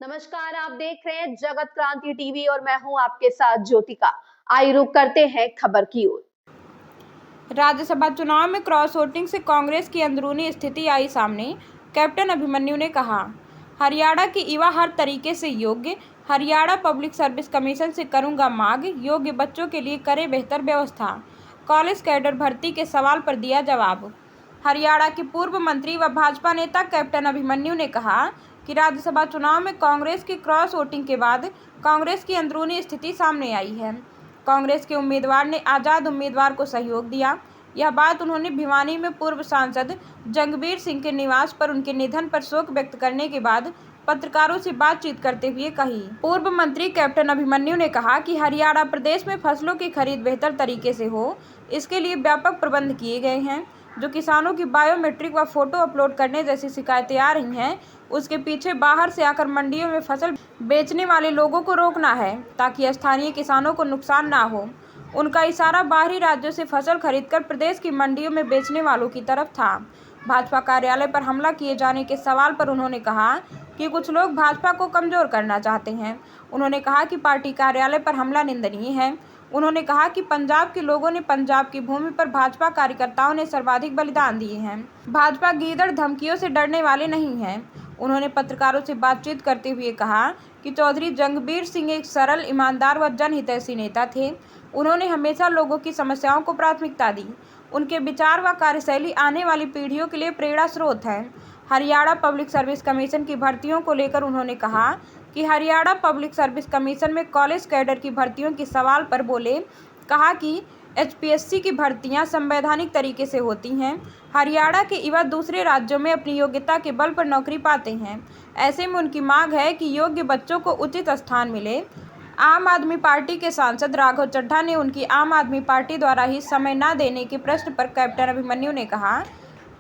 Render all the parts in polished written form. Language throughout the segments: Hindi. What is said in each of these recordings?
नमस्कार, आप देख रहे हैं जगत क्रांति टीवी और मैं हूं आपके साथ ज्योतिका। आइए रुक करते हैं खबर की ओर। राज्यसभा चुनाव में क्रॉस वोटिंग से कांग्रेस की अंदरूनी स्थिति आई सामने। कैप्टन अभिमन्यु ने कहा, हरियाणा की युवा हर तरीके से योग्य। हरियाणा पब्लिक सर्विस कमीशन से करूंगा मांग, योग्य बच्चों के लिए करे बेहतर व्यवस्था। कॉलेज कैडर भर्ती के सवाल पर दिया जवाब। हरियाणा के पूर्व मंत्री व भाजपा नेता कैप्टन अभिमन्यु ने कहा कि राज्यसभा चुनाव में कांग्रेस की क्रॉस वोटिंग के बाद कांग्रेस की अंदरूनी स्थिति सामने आई है। कांग्रेस के उम्मीदवार ने आज़ाद उम्मीदवार को सहयोग दिया। यह बात उन्होंने भिवानी में पूर्व सांसद जंगबीर सिंह के निवास पर उनके निधन पर शोक व्यक्त करने के बाद पत्रकारों से बातचीत करते हुए कही। पूर्व मंत्री कैप्टन अभिमन्यु ने कहा कि हरियाणा प्रदेश में फसलों की खरीद बेहतर तरीके से हो, इसके लिए व्यापक प्रबंध किए गए हैं। जो किसानों की बायोमेट्रिक व फोटो अपलोड करने जैसी शिकायतें आ रही हैं, उसके पीछे बाहर से आकर मंडियों में फसल बेचने वाले लोगों को रोकना है, ताकि स्थानीय किसानों को नुकसान ना हो। उनका इशारा बाहरी राज्यों से फसल खरीदकर प्रदेश की मंडियों में बेचने वालों की तरफ था। भाजपा कार्यालय पर हमला किए जाने के सवाल पर उन्होंने कहा कि कुछ लोग भाजपा को कमजोर करना चाहते हैं। उन्होंने कहा कि पार्टी कार्यालय पर हमला निंदनीय है। उन्होंने कहा कि पंजाब के लोगों ने पंजाब की भूमि पर भाजपा कार्यकर्ताओं ने सर्वाधिक बलिदान दिए हैं। भाजपा गीदड़ धमकियों से डरने वाले नहीं हैं। उन्होंने पत्रकारों से बातचीत करते हुए कहा कि चौधरी जंगबीर सिंह एक सरल, ईमानदार व जनहितैषी नेता थे। उन्होंने हमेशा लोगों की समस्याओं को प्राथमिकता दी। उनके विचार व कार्यशैली आने वाली पीढ़ियों के लिए प्रेरणा स्रोत है। हरियाणा पब्लिक सर्विस कमीशन की भर्तियों को लेकर उन्होंने कहा कि हरियाणा पब्लिक सर्विस कमीशन में कॉलेज कैडर की भर्तियों के सवाल पर बोले। कहा कि एचपीएससी की भर्तियां संवैधानिक तरीके से होती हैं। हरियाणा के युवा दूसरे राज्यों में अपनी योग्यता के बल पर नौकरी पाते हैं। ऐसे में उनकी मांग है कि योग्य बच्चों को उचित स्थान मिले। आम आदमी पार्टी के सांसद राघव चड्ढा ने उनकी आम आदमी पार्टी द्वारा ही समय न देने के प्रश्न पर कैप्टन अभिमन्यु ने कहा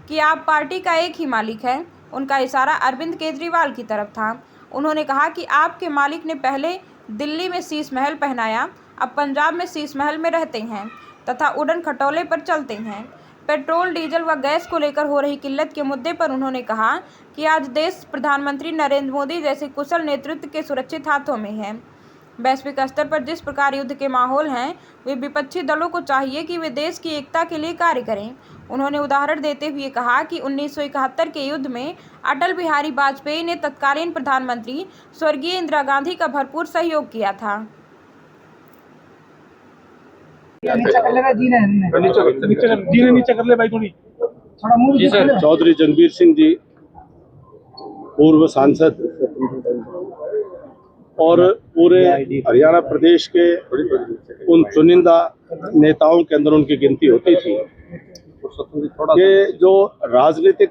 कि आप पार्टी का एक ही मालिक है। उनका इशारा अरविंद केजरीवाल की तरफ था। उन्होंने कहा कि आपके मालिक ने पहले दिल्ली में शीश महल पहनाया, अब पंजाब में शीश महल में रहते हैं तथा उड़न खटोले पर चलते हैं। पेट्रोल, डीजल व गैस को लेकर हो रही किल्लत के मुद्दे पर उन्होंने कहा कि आज देश प्रधानमंत्री नरेंद्र मोदी जैसे कुशल नेतृत्व के सुरक्षित हाथों में है। वैश्विक स्तर पर जिस प्रकार युद्ध के माहौल हैं, वे विपक्षी दलों को चाहिए कि वे देश की एकता के लिए कार्य करें। उन्होंने उदाहरण देते हुए कहा कि 1971 के युद्ध में अटल बिहारी वाजपेयी ने तत्कालीन प्रधानमंत्री स्वर्गीय इंदिरा गांधी का भरपूर सहयोग किया था। चौधरी जंगबीर सिंह जी पूर्व सांसद और पूरे हरियाणा प्रदेश के उन चुनिंदा नेताओं के अंदर उनकी गिनती होती थी कि जो राजनीतिक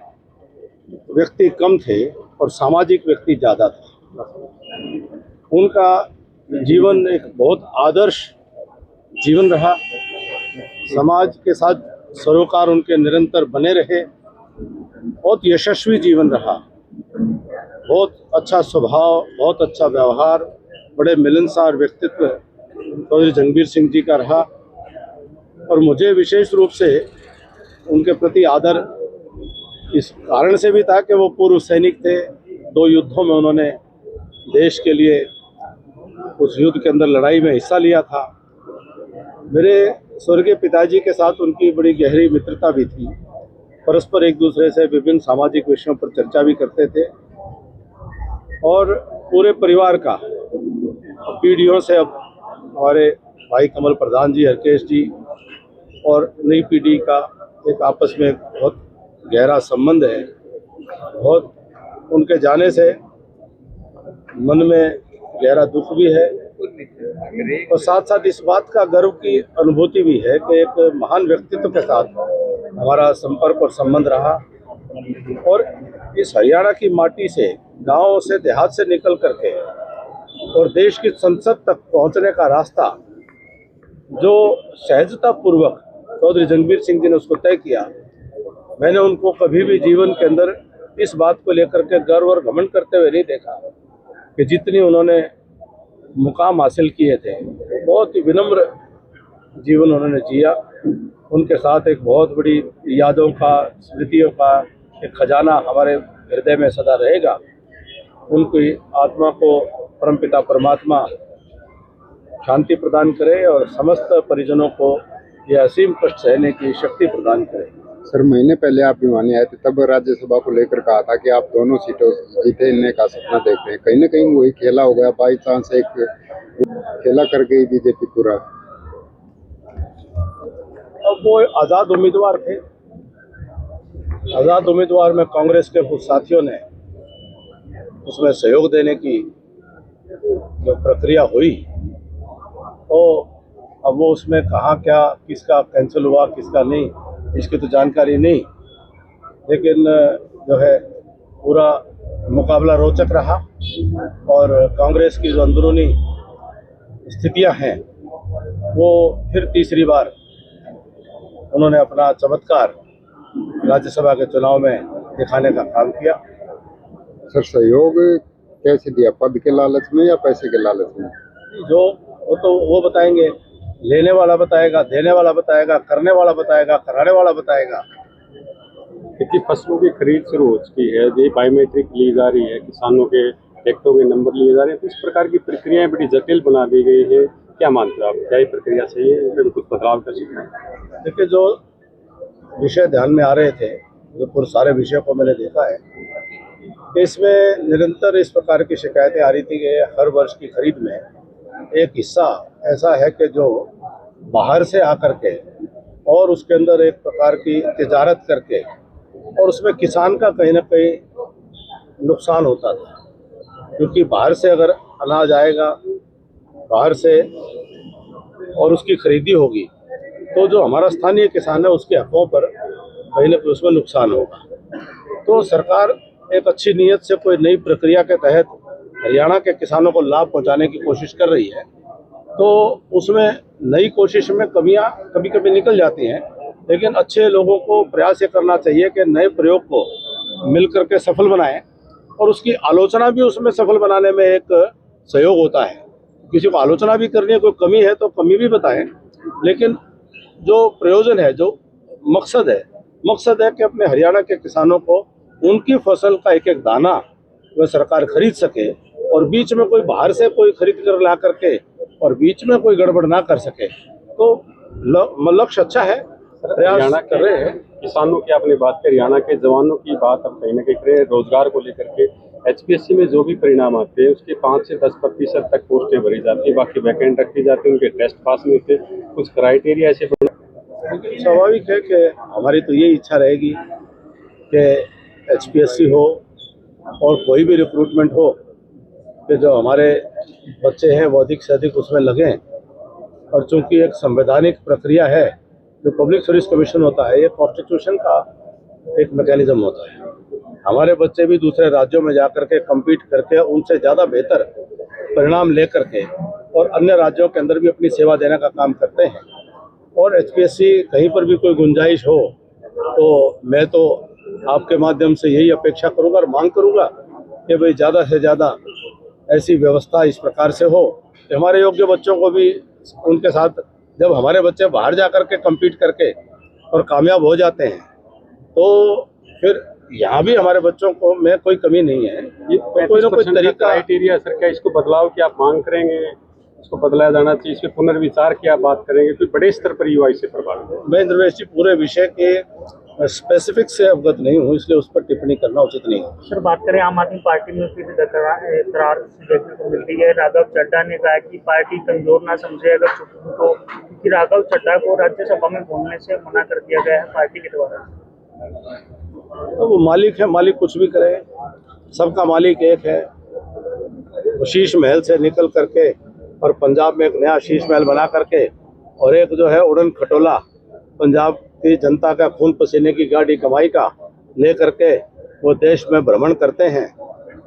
व्यक्ति कम थे और सामाजिक व्यक्ति ज़्यादा था। उनका जीवन एक बहुत आदर्श जीवन रहा। समाज के साथ सरोकार उनके निरंतर बने रहे। बहुत यशस्वी जीवन रहा। बहुत अच्छा स्वभाव, बहुत अच्छा व्यवहार, बड़े मिलनसार व्यक्तित्व चौधरी जंगबीर सिंह जी का रहा। और मुझे विशेष रूप से उनके प्रति आदर इस कारण से भी था कि वो पूर्व सैनिक थे। 2 युद्धों में उन्होंने देश के लिए उस युद्ध के अंदर लड़ाई में हिस्सा लिया था। मेरे स्वर्गीय पिताजी के साथ उनकी बड़ी गहरी मित्रता भी थी। परस्पर एक दूसरे से विभिन्न सामाजिक विषयों पर चर्चा भी करते थे। और पूरे परिवार का पीढ़ियों से अब हमारे भाई कमल प्रधान जी, हरकेश जी और नई पीढ़ी का एक आपस में बहुत गहरा संबंध है। बहुत उनके जाने से मन में गहरा दुख भी है और साथ साथ इस बात का गर्व की अनुभूति भी है कि एक महान व्यक्तित्व के साथ हमारा संपर्क और संबंध रहा। और इस हरियाणा की माटी से, गांव से, देहात से निकल करके और देश की संसद तक पहुंचने का रास्ता जो सहजता पूर्वक चौधरी जंगबीर सिंह जी ने उसको तय किया, मैंने उनको कभी भी जीवन के अंदर इस बात को लेकर के गर्व और घमंड करते हुए नहीं देखा कि जितनी उन्होंने मुकाम हासिल किए थे, बहुत ही विनम्र जीवन उन्होंने जिया। उनके साथ एक बहुत बड़ी यादों का, स्मृतियों का एक खजाना हमारे हृदय में सदा रहेगा। उनकी आत्मा को परमपिता परमात्मा शांति प्रदान करे और समस्त परिजनों को यह असीम कष्ट सहने की शक्ति प्रदान करे। सर, महीने पहले आप भिवानी आए थे, तब राज्यसभा को लेकर कहा था कि आप दोनों सीटों जीतने का सपना देखते हैं। कहीं न कहीं वही खेला हो गया, बाई चांस एक खेला कर गई बीजेपी पूरा। अब वो आज़ाद उम्मीदवार थे। आज़ाद उम्मीदवार में कांग्रेस के कुछ साथियों ने उसमें सहयोग देने की जो प्रक्रिया हुई, तो अब वो उसमें कहाँ क्या किसका कैंसिल हुआ किसका नहीं, इसकी तो जानकारी नहीं, लेकिन जो है पूरा मुकाबला रोचक रहा और कांग्रेस की जो अंदरूनी स्थितियां हैं वो फिर तीसरी बार उन्होंने अपना चमत्कार राज्यसभा के चुनाव में दिखाने का काम किया। सर, सहयोग कैसे दिया, पद के लालच में या पैसे के लालच में? जो वो तो वो बताएंगे, लेने वाला बताएगा, देने वाला बताएगा, करने वाला बताएगा, कराने वाला बताएगा। क्योंकि फसलों की खरीद शुरू हो चुकी है, ये बायोमेट्रिक ली जा रही है, किसानों के ट्रैक्टरों के नंबर लिए जा रहे हैं, तो इस प्रकार की प्रक्रियाएं बड़ी जटिल बना दी गई है। क्या मानते हो आप, क्या ये प्रक्रिया सही है, इसमें कुछ बदलाव कर सकते हैं? देखिए, जो विषय ध्यान में आ रहे थे, जो पूरे सारे विषयों को मैंने देखा है, इसमें निरंतर इस प्रकार की शिकायतें आ रही थी कि हर वर्ष की खरीद में एक हिस्सा ऐसा है कि जो बाहर से आकर के और उसके अंदर एक प्रकार की तिजारत करके और उसमें किसान का कहीं ना कहीं नुकसान होता था, क्योंकि बाहर से अगर अनाज आएगा बाहर से और उसकी खरीदी होगी तो जो हमारा स्थानीय किसान है उसके हकों पर कहीं ना कहीं उसमें नुकसान होगा। तो सरकार एक अच्छी नीयत से कोई नई प्रक्रिया के तहत हरियाणा के किसानों को लाभ पहुंचाने की कोशिश कर रही है, तो उसमें नई कोशिश में कमियां कभी कभी निकल जाती हैं, लेकिन अच्छे लोगों को प्रयास ये करना चाहिए कि नए प्रयोग को मिल करके सफल बनाएं और उसकी आलोचना भी उसमें सफल बनाने में एक सहयोग होता है। किसी को आलोचना भी करनी है, कोई कमी है तो कमी भी बताएं, लेकिन जो प्रयोजन है, जो मकसद है कि अपने हरियाणा के किसानों को उनकी फसल का एक एक दाना वह सरकार खरीद सके और बीच में कोई बाहर से कोई खरीद कर ला करके और बीच में कोई गड़बड़ ना कर सके। तो लक्ष्य अच्छा है, हरियाणा कर रहे हैं किसानों की आपने बात की, हरियाणा के जवानों की बात अब कहीं ना कहीं करें। रोजगार को लेकर के HPSC में जो भी परिणाम आते हैं उसके 5 से 10% तक पोस्टें भरी जाती है, बाकी वैकेंट रखी जाती है, उनके टेस्ट पास नहीं होते, कुछ क्राइटेरिया ऐसे स्वाभाविक है कि हमारी तो ये इच्छा रहेगी कि HPSC हो और कोई भी रिक्रूटमेंट हो कि जो हमारे बच्चे हैं वो अधिक से अधिक उसमें लगें। और चूंकि एक संवैधानिक प्रक्रिया है, जो पब्लिक सर्विस कमीशन होता है, ये कॉन्स्टिट्यूशन का एक मैकेनिज्म होता है। हमारे बच्चे भी दूसरे राज्यों में जाकर के कम्पीट करके उनसे ज़्यादा बेहतर परिणाम ले करके और अन्य राज्यों के अंदर भी अपनी सेवा देने का काम करते हैं। और HPSC कहीं पर भी कोई गुंजाइश हो तो मैं तो आपके माध्यम से यही अपेक्षा करूंगा और मांग करूंगा कि भाई ज़्यादा से ज़्यादा ऐसी व्यवस्था इस प्रकार से हो कि हमारे योग्य बच्चों को भी उनके साथ, जब हमारे बच्चे बाहर जा कर के कम्पीट करके और कामयाब हो जाते हैं तो फिर यहाँ भी हमारे बच्चों को में कोई कमी नहीं है। ये कोई ना कोई तरीका क्राइटेरिया सर, क्या इसको बदलाव की आप मांग करेंगे, इसको बदलाया जाना चाहिए, इस पर पुनर्विचार की आप बात करेंगे, कोई बड़े स्तर पर युवा इससे प्रभावित है? मैं इंद्रवेश जी पूरे विषय के स्पेसिफिक से अवगत नहीं हूँ, इसलिए उस पर टिप्पणी करना उचित नहीं है। सर, बात करें आम आदमी पार्टी में फिर दरार देखने को मिलती है। राघव चड्ढा ने कहा कि पार्टी कमजोर ना समझे अगर चुटू तो, क्योंकि राघव चड्ढा को राज्यसभा में बोलने से मना कर दिया गया है पार्टी के द्वारा। तो वो मालिक है, मालिक कुछ भी करे, सबका मालिक एक है। वो शीश महल से निकल करके और पंजाब में एक नया शीश महल बना करके और एक जो है उड़न खटोला पंजाब की जनता का खून पसीने की गाड़ी कमाई का ले करके वो देश में भ्रमण करते हैं।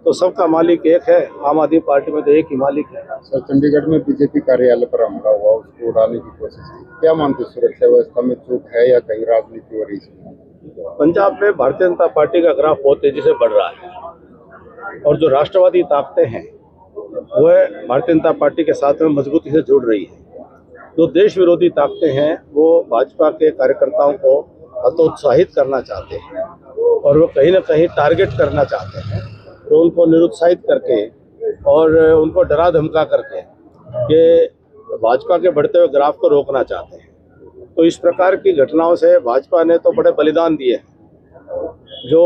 तो सबका मालिक एक है, आम आदमी पार्टी में तो एक ही मालिक है। सर, चंडीगढ़ में बीजेपी कार्यालय पर हमला हुआ, उसको उड़ाने की कोशिश की, क्या मानते, सुरक्षा व्यवस्था में चूक है या कहीं राजनीति हो रही है? पंजाब में भारतीय जनता पार्टी का ग्राफ बहुत तेजी से बढ़ रहा है और जो राष्ट्रवादी ताकतें हैं वह भारतीय जनता पार्टी के साथ में मजबूती से जुड़ रही है। जो देश विरोधी ताकतें हैं वो भाजपा के कार्यकर्ताओं को हतोत्साहित करना चाहते हैं और वो कहीं ना कहीं टारगेट करना चाहते हैं। तो उनको निरुत्साहित करके और उनको डरा धमका करके कि भाजपा के बढ़ते हुए ग्राफ को रोकना चाहते हैं। तो इस प्रकार की घटनाओं से भाजपा ने तो बड़े बलिदान दिए हैं। जो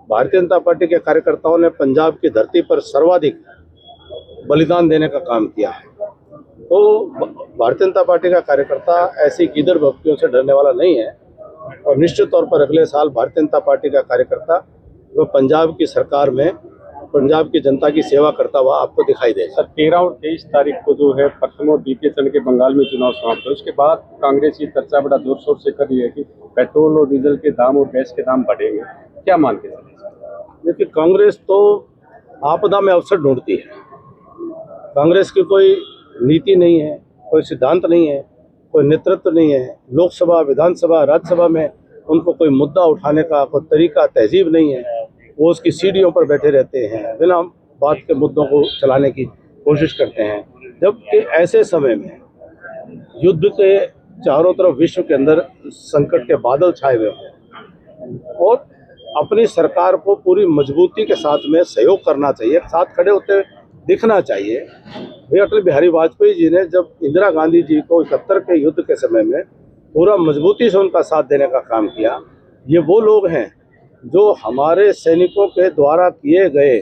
भारतीय जनता पार्टी के कार्यकर्ताओं ने पंजाब की धरती पर सर्वाधिक बलिदान देने का काम किया है। तो भारतीय जनता पार्टी का कार्यकर्ता ऐसी गीदड़ भक्तियों से डरने वाला नहीं है और निश्चित तौर पर अगले साल भारतीय जनता पार्टी का कार्यकर्ता वो पंजाब की सरकार में पंजाब की जनता की सेवा करता हुआ आपको दिखाई देगा। सर 13 और 23 तारीख को जो है प्रथम और द्वितीय चरण के बंगाल में चुनाव समाप्त है, उसके बाद कांग्रेस ये चर्चा बड़ा जोर शोर से कर रही है कि पेट्रोल और डीजल के दाम और गैस के दाम बढ़ेंगे, क्या मानते हैं? देखिए, कांग्रेस तो आपदा में अवसर ढूंढती है। कांग्रेस की कोई नीति नहीं है, कोई सिद्धांत नहीं है, कोई नेतृत्व नहीं है। लोकसभा, विधानसभा, राज्यसभा में उनको कोई मुद्दा उठाने का कोई तरीका, तहजीब नहीं है। वो उसकी सीढ़ियों पर बैठे रहते हैं, बिना बात के मुद्दों को चलाने की कोशिश करते हैं। जबकि ऐसे समय में युद्ध के चारों तरफ विश्व के अंदर संकट के बादल छाए हुए हैं और अपनी सरकार को पूरी मजबूती के साथ में सहयोग करना चाहिए, साथ खड़े होते दिखना चाहिए। भाई अटल बिहारी वाजपेयी जी ने जब इंदिरा गांधी जी को 71 के युद्ध के समय में पूरा मजबूती से उनका साथ देने का काम किया। ये वो लोग हैं जो हमारे सैनिकों के द्वारा किए गए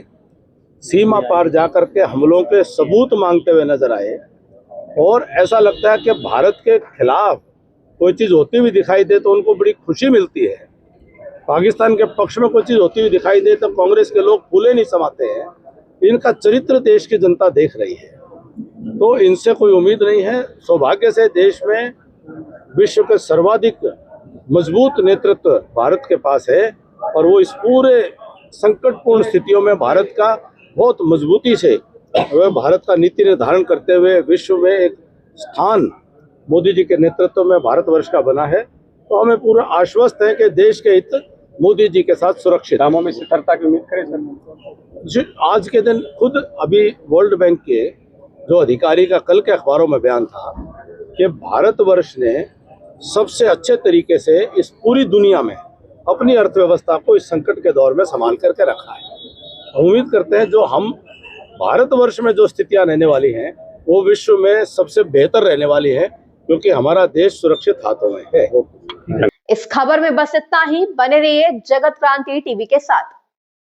सीमा पार जाकर के हमलों के सबूत मांगते हुए नजर आए और ऐसा लगता है कि भारत के खिलाफ कोई चीज़ होती हुई दिखाई दे तो उनको बड़ी खुशी मिलती है। पाकिस्तान के पक्ष में कोई चीज़ होती हुई दिखाई दे तो कांग्रेस के लोग फूले नहीं समाते हैं। इनका चरित्र देश की जनता देख रही है, तो इनसे कोई उम्मीद नहीं है। सौभाग्य से देश में विश्व के सर्वाधिक मजबूत नेतृत्व भारत के पास है और वो इस पूरे संकटपूर्ण स्थितियों में भारत का बहुत मजबूती से वह भारत का नीति निर्धारण करते हुए विश्व में एक स्थान मोदी जी के नेतृत्व में भारतवर्ष का बना है। तो हमें पूरा आश्वस्त है कि देश के हित मोदी जी के साथ सुरक्षित। दामों में स्थिरता की उम्मीद करें सर? आज के दिन खुद अभी वर्ल्ड बैंक के जो अधिकारी का कल के अखबारों में बयान था कि भारतवर्ष ने सबसे अच्छे तरीके से इस पूरी दुनिया में अपनी अर्थव्यवस्था को इस संकट के दौर में संभाल करके रखा है। उम्मीद करते हैं जो हम भारतवर्ष में जो स्थितियां रहने वाली हैं वो विश्व में सबसे बेहतर रहने वाली है, क्योंकि हमारा देश सुरक्षित हाथों में है। इस खबर में बस इतना ही। बने रहिए जगत क्रांति टीवी के साथ।